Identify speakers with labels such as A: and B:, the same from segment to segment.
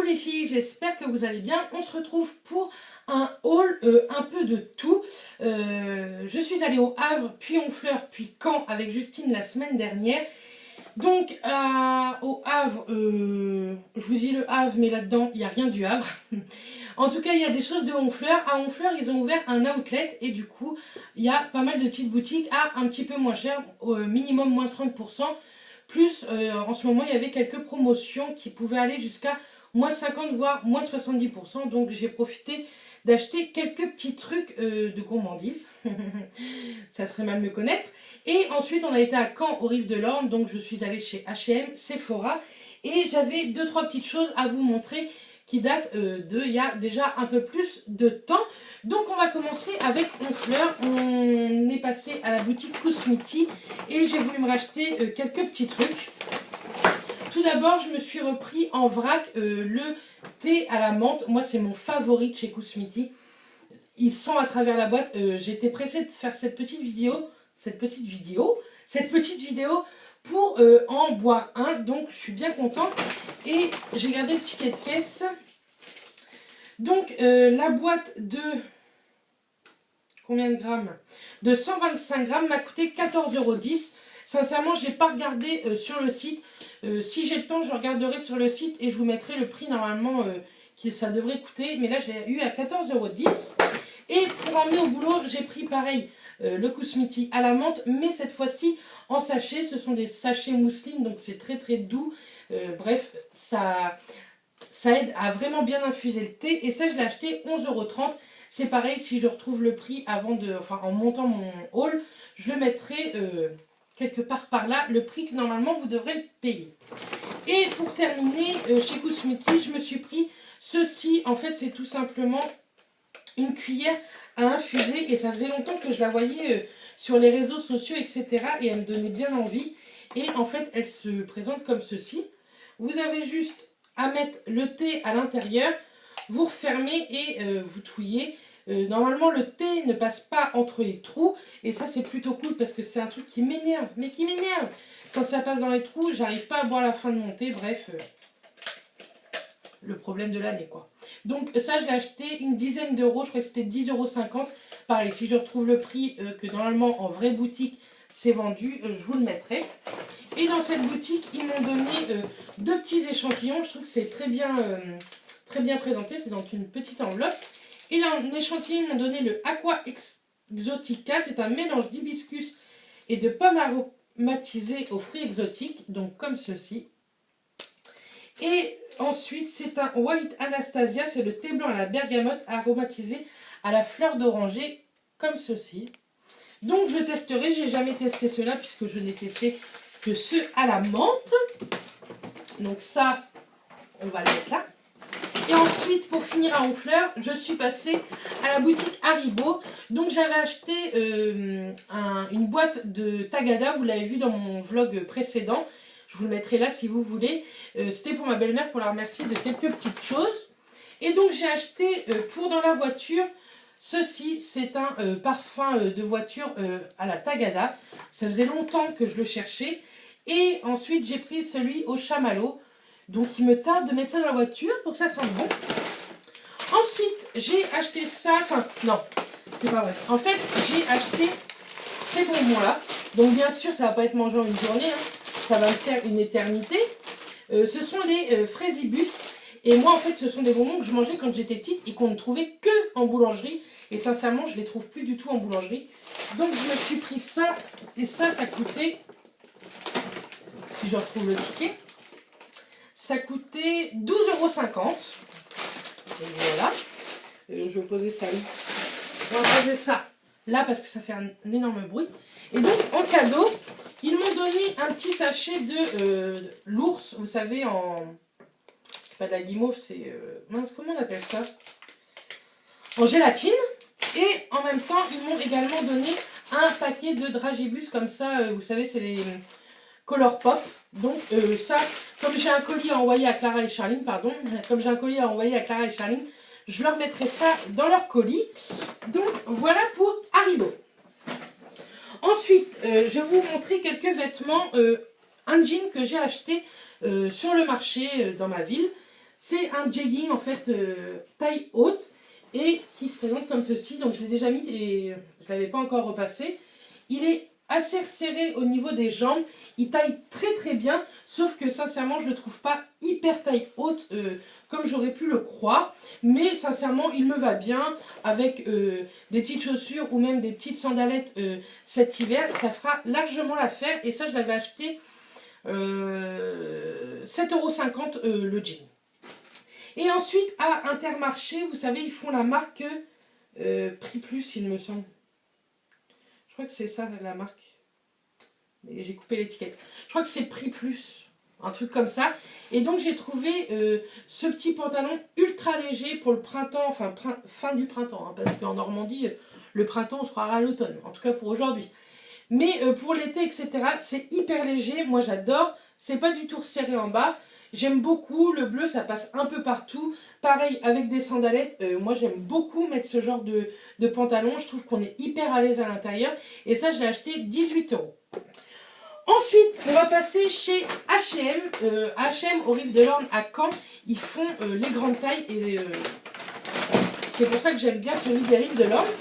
A: les filles, j'espère que vous allez bien. On se retrouve pour un haul un peu de tout. Je suis allée au Havre, puis Honfleur, puis Caen avec Justine la semaine dernière. Donc au Havre, je vous dis le Havre, mais là-dedans, il n'y a rien du Havre. En tout cas, il y a des choses de Honfleur. À Honfleur, ils ont ouvert un outlet et du coup, il y a pas mal de petites boutiques à un petit peu moins cher, au minimum moins 30%. Plus, en ce moment, il y avait quelques promotions qui pouvaient aller jusqu'à moins 50, voire moins 70%. Donc, j'ai profité d'acheter quelques petits trucs de gourmandise. Ça serait mal me connaître. Et ensuite, on a été à Caen, aux Rives de l'Orne. Donc, je suis allée chez H&M, Sephora. Et j'avais 2-3 petites choses à vous montrer qui datent il y a déjà un peu plus de temps. Donc, on va commencer avec Honfleur. On est passé à la boutique Kousmiti et j'ai voulu me racheter quelques petits trucs. Tout d'abord, je me suis repris en vrac le thé à la menthe. Moi, c'est mon favori de chez Kousmiti. Il sent à travers la boîte. J'étais pressée de faire cette petite vidéo pour en boire un. Donc, je suis bien contente. Et j'ai gardé le ticket de caisse. Donc, la boîte de... Combien de grammes? De 125 grammes m'a coûté 14,10 €. Sincèrement, je n'ai pas regardé sur le site. Si j'ai le temps, je regarderai sur le site et je vous mettrai le prix normalement que ça devrait coûter. Mais là, je l'ai eu à 14,10 €. Et pour emmener au boulot, j'ai pris pareil le Kousmiti à la menthe, mais cette fois-ci en sachet. Ce sont des sachets mousseline, donc c'est très très doux. Bref, ça aide à vraiment bien infuser le thé. Et ça, je l'ai acheté 11,30 €. C'est pareil, si je retrouve le prix en montant mon haul, je le mettrai quelque part par là, le prix que normalement vous devrez payer. Et pour terminer, chez Kousmiti, je me suis pris ceci. En fait, c'est tout simplement une cuillère à infuser. Et ça faisait longtemps que je la voyais sur les réseaux sociaux, etc. Et elle me donnait bien envie. Et en fait, elle se présente comme ceci. Vous avez juste à mettre le thé à l'intérieur. Vous refermez et vous touillez. Normalement, le thé ne passe pas entre les trous. Et ça, c'est plutôt cool parce que c'est un truc qui m'énerve. Mais qui m'énerve! Quand ça passe dans les trous, j'arrive pas à boire la fin de mon thé. Bref, le problème de l'année, quoi. Donc ça, je l'ai acheté une dizaine d'euros. Je crois que c'était 10,50 €. Pareil, si je retrouve le prix que normalement en vraie boutique, c'est vendu, je vous le mettrai. Et dans cette boutique, ils m'ont donné 2 petits échantillons. Je trouve que c'est très bien présenté. C'est dans une petite enveloppe. Et dans l'échantillon, ils m'ont donné le Aqua Exotica. C'est un mélange d'hibiscus et de pommes aromatisées aux fruits exotiques. Donc comme ceci. Et ensuite, c'est un White Anastasia. C'est le thé blanc à la bergamote aromatisé à la fleur d'oranger. Comme ceci. Donc je testerai. J'ai jamais testé ceux-là puisque je n'ai testé que ceux à la menthe. Donc ça, on va le mettre là. Et ensuite, pour finir à Honfleur, je suis passée à la boutique Haribo. Donc j'avais acheté une boîte de Tagada, vous l'avez vu dans mon vlog précédent. Je vous le mettrai là si vous voulez. C'était pour ma belle-mère, pour la remercier de quelques petites choses. Et donc j'ai acheté pour dans la voiture, ceci, c'est un parfum de voiture à la Tagada. Ça faisait longtemps que je le cherchais. Et ensuite j'ai pris celui au chamallow. Donc il me tarde de mettre ça dans la voiture pour que ça sente bon. Ensuite, j'ai acheté ça. Enfin, non, c'est pas vrai. En fait, j'ai acheté ces bonbons-là. Donc bien sûr, ça va pas être mangé en une journée. Hein. Ça va me faire une éternité. Ce sont les Fraisibus. Et moi, en fait, ce sont des bonbons que je mangeais quand j'étais petite et qu'on ne trouvait que en boulangerie. Et sincèrement, je les trouve plus du tout en boulangerie. Donc je me suis pris ça. Et ça coûtait, si je retrouve le ticket, ça coûtait 12,50 €. Et voilà. Je vais poser ça là. On va poser ça là parce que ça fait un énorme bruit. Et donc, en cadeau, ils m'ont donné un petit sachet de l'ours. Vous savez, c'est pas de la guimauve, c'est... mince, comment on appelle ça? En gélatine. Et en même temps, ils m'ont également donné un paquet de dragibus comme ça. Vous savez, c'est les... Color Pop. Donc ça, comme j'ai un colis à envoyer à Clara et Charline, je leur mettrai ça dans leur colis. Donc voilà pour Haribo. Ensuite, je vais vous montrer quelques vêtements. Un jean que j'ai acheté sur le marché dans ma ville. C'est un jegging en fait taille haute et qui se présente comme ceci. Donc je l'ai déjà mis et je ne l'avais pas encore repassé. Il est assez serré au niveau des jambes. Il taille très très bien. Sauf que sincèrement je ne le trouve pas hyper taille haute comme j'aurais pu le croire. Mais sincèrement il me va bien avec des petites chaussures ou même des petites sandalettes cet hiver. Ça fera largement l'affaire. Et ça je l'avais acheté 7,50 € le jean. Et ensuite, à Intermarché, vous savez, ils font la marque Prix Plus, il me semble. Je crois que c'est ça, la marque. J'ai coupé l'étiquette. Je crois que c'est Prix Plus, un truc comme ça. Et donc, j'ai trouvé ce petit pantalon ultra léger pour le printemps, enfin, fin du printemps. Hein, parce qu'en Normandie, le printemps, on se croira à l'automne. En tout cas, pour aujourd'hui. Mais pour l'été, etc., c'est hyper léger. Moi, j'adore. C'est pas du tout resserré en bas. J'aime beaucoup, le bleu ça passe un peu partout, pareil avec des sandalettes, moi j'aime beaucoup mettre ce genre de pantalon, je trouve qu'on est hyper à l'aise à l'intérieur et ça je l'ai acheté 18 €. Ensuite on va passer chez H&M, H&M au Rive de l'Orne à Caen, ils font les grandes tailles et c'est pour ça que j'aime bien celui des Rives de l'Orne.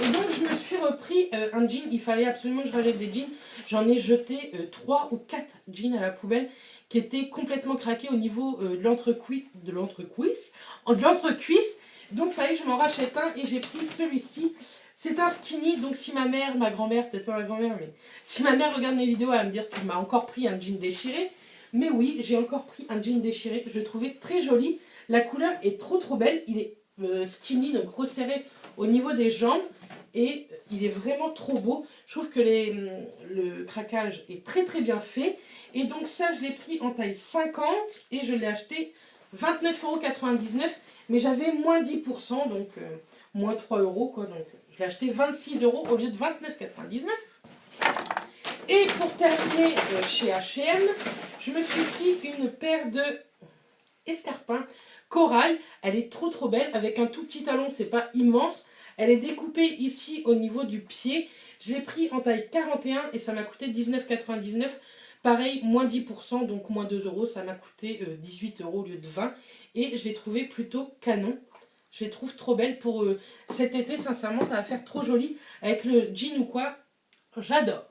A: Et donc je me suis repris un jean, il fallait absolument que je rachète des jeans, j'en ai jeté 3 ou 4 jeans à la poubelle qui étaient complètement craqués au niveau de l'entrecuisse, donc il fallait que je m'en rachète un et j'ai pris celui-ci. C'est un skinny, donc si ma mère, ma grand-mère, peut-être pas ma grand-mère, mais si ma mère regarde mes vidéos, elle va me dire tu m'as encore pris un jean déchiré. Mais oui, j'ai encore pris un jean déchiré, je le trouvais très joli, la couleur est trop belle, il est skinny, donc resserré au niveau des jambes. Et il est vraiment trop beau. Je trouve que le craquage est très bien fait. Et donc ça, je l'ai pris en taille 50 et je l'ai acheté 29,99 €. Mais j'avais moins 10%, donc moins 3 € quoi. Donc je l'ai acheté 26 € au lieu de 29,99 €. Et pour terminer chez H&M, je me suis pris une paire de escarpins corail. Elle est trop belle avec un tout petit talon, c'est pas immense. Elle est découpée ici au niveau du pied. Je l'ai pris en taille 41 et ça m'a coûté 19,99 €. Pareil, moins 10%, donc moins 2 €. Ça m'a coûté 18 € au lieu de 20. Et je l'ai trouvé plutôt canon. Je les trouve trop belles pour cet été. Sincèrement, ça va faire trop joli avec le jean ou quoi. J'adore.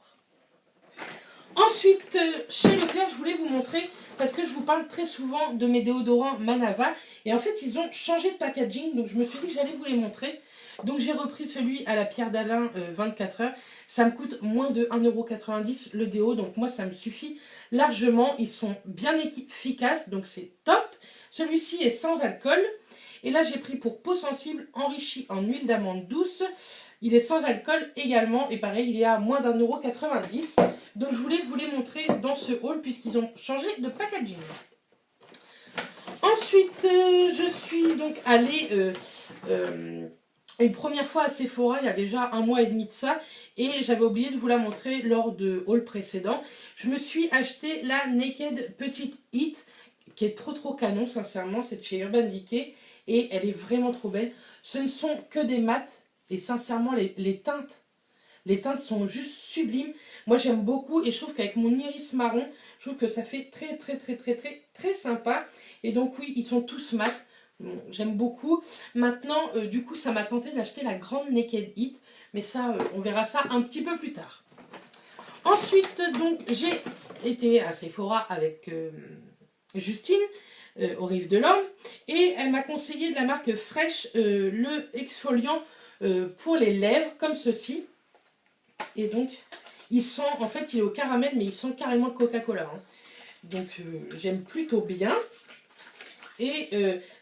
A: Ensuite, chez Leclerc, je voulais vous montrer, parce que je vous parle très souvent de mes déodorants Manava. Et en fait, ils ont changé de packaging. Donc, je me suis dit que j'allais vous les montrer. Donc j'ai repris celui à la Pierre d'Alain 24 heures. Ça me coûte moins de 1,90 € le déo. Donc moi ça me suffit largement. Ils sont bien efficaces. Donc c'est top. Celui-ci est sans alcool. Et là j'ai pris pour peau sensible enrichi en huile d'amande douce. Il est sans alcool également. Et pareil il est à moins d'1,90 €. Donc je voulais vous les montrer dans ce haul puisqu'ils ont changé de packaging. Ensuite je suis donc allée... une première fois à Sephora, il y a déjà 1 mois et demi de ça, et j'avais oublié de vous la montrer lors de haul précédent. Je me suis acheté la Naked Petite Hit, qui est trop canon, sincèrement, c'est de chez Urban Decay, et elle est vraiment trop belle. Ce ne sont que des mats, et sincèrement, les teintes sont juste sublimes. Moi, j'aime beaucoup, et je trouve qu'avec mon iris marron, je trouve que ça fait très sympa. Et donc oui, ils sont tous mats. Bon, j'aime beaucoup. Maintenant, du coup, ça m'a tenté d'acheter la grande Naked Hit. Mais ça, on verra ça un petit peu plus tard. Ensuite, donc, j'ai été à Sephora avec Justine, au Rive de l'Orne. Et elle m'a conseillé de la marque Fresh, le exfoliant pour les lèvres, comme ceci. Et donc, il sent, en fait, il est au caramel, mais il sent carrément le Coca-Cola. Hein. Donc, j'aime plutôt bien. Et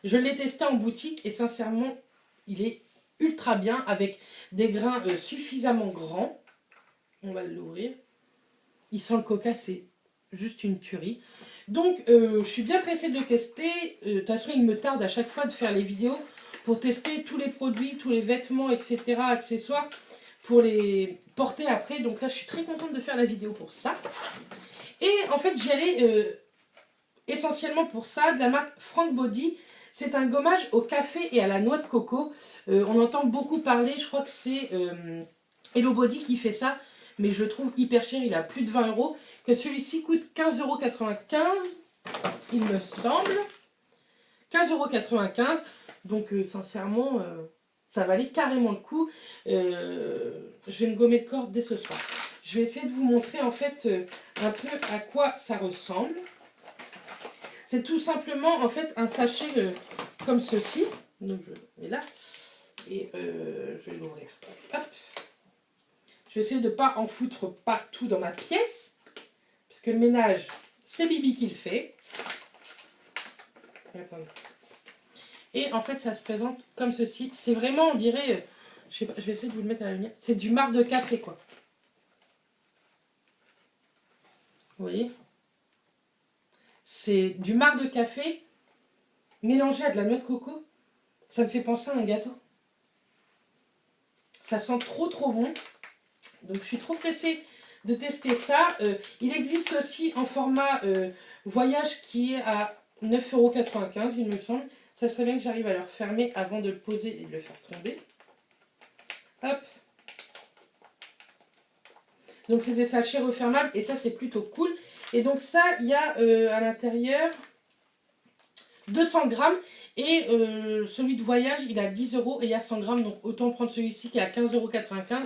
A: je l'ai testé en boutique et sincèrement, il est ultra bien avec des grains suffisamment grands. On va l'ouvrir. Il sent le coca, c'est juste une tuerie. Donc, je suis bien pressée de le tester. De toute façon, il me tarde à chaque fois de faire les vidéos pour tester tous les produits, tous les vêtements, etc., accessoires, pour les porter après. Donc là, je suis très contente de faire la vidéo pour ça. Et en fait, j'y allais... essentiellement pour ça, de la marque Frank Body. C'est un gommage au café et à la noix de coco. On entend beaucoup parler, je crois que c'est Hello Body qui fait ça, mais je le trouve hyper cher, il a plus de 20 €. Que celui-ci coûte 15,95 €, il me semble. 15,95 €. Donc sincèrement, ça valait carrément le coup. Je vais me gommer le corps dès ce soir. Je vais essayer de vous montrer en fait un peu à quoi ça ressemble. C'est tout simplement en fait un sachet comme ceci. Donc je le mets là et je vais l'ouvrir. Hop. Je vais essayer de ne pas en foutre partout dans ma pièce. Parce que le ménage, c'est Bibi qui le fait. Attendez. Et en fait, ça se présente comme ceci. C'est vraiment, on dirait, je sais pas, je vais essayer de vous le mettre à la lumière. C'est du marc de café, quoi. Vous voyez? C'est du marc de café mélangé à de la noix de coco. Ça me fait penser à un gâteau. Ça sent trop trop bon. Donc je suis trop pressée de tester ça. Il existe aussi en format voyage qui est à 9,95 €, il me semble. Ça serait bien que j'arrive à le refermer avant de le poser et de le faire tomber. Hop. Donc c'est des sachets refermables et ça c'est plutôt cool. Et donc ça, il y a à l'intérieur 200 grammes et celui de voyage il a 10 € et il y a 100 grammes. Donc autant prendre celui-ci qui est à 15,95 €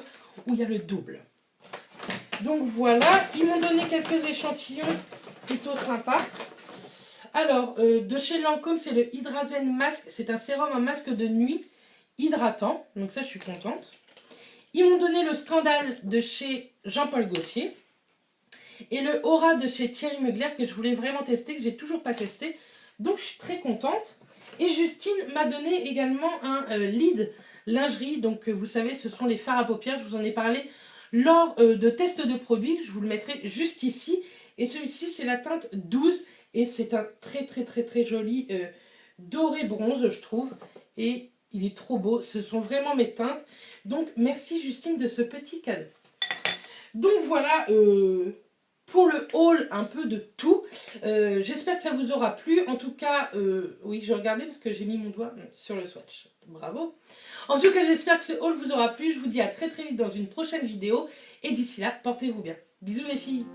A: où il y a le double. Donc voilà, ils m'ont donné quelques échantillons plutôt sympas. Alors, de chez Lancôme, c'est le Hydrazen Mask. C'est un sérum à masque de nuit hydratant. Donc ça, je suis contente. Ils m'ont donné le Scandale de chez Jean-Paul Gaultier. Et le Aura de chez Thierry Mugler que je voulais vraiment tester, que j'ai toujours pas testé. Donc je suis très contente. Et Justine m'a donné également un lead lingerie. Donc vous savez, ce sont les fards à paupières. Je vous en ai parlé lors de tests de produits. Je vous le mettrai juste ici. Et celui-ci, c'est la teinte 12. Et c'est un très très très très joli doré bronze, je trouve. Et il est trop beau. Ce sont vraiment mes teintes. Donc merci Justine de ce petit cadeau. Donc voilà pour le haul un peu de tout. J'espère que ça vous aura plu. En tout cas, oui, je regardais parce que j'ai mis mon doigt sur le swatch. Bravo. En tout cas, j'espère que ce haul vous aura plu. Je vous dis à très très vite dans une prochaine vidéo. Et d'ici là, portez-vous bien. Bisous les filles.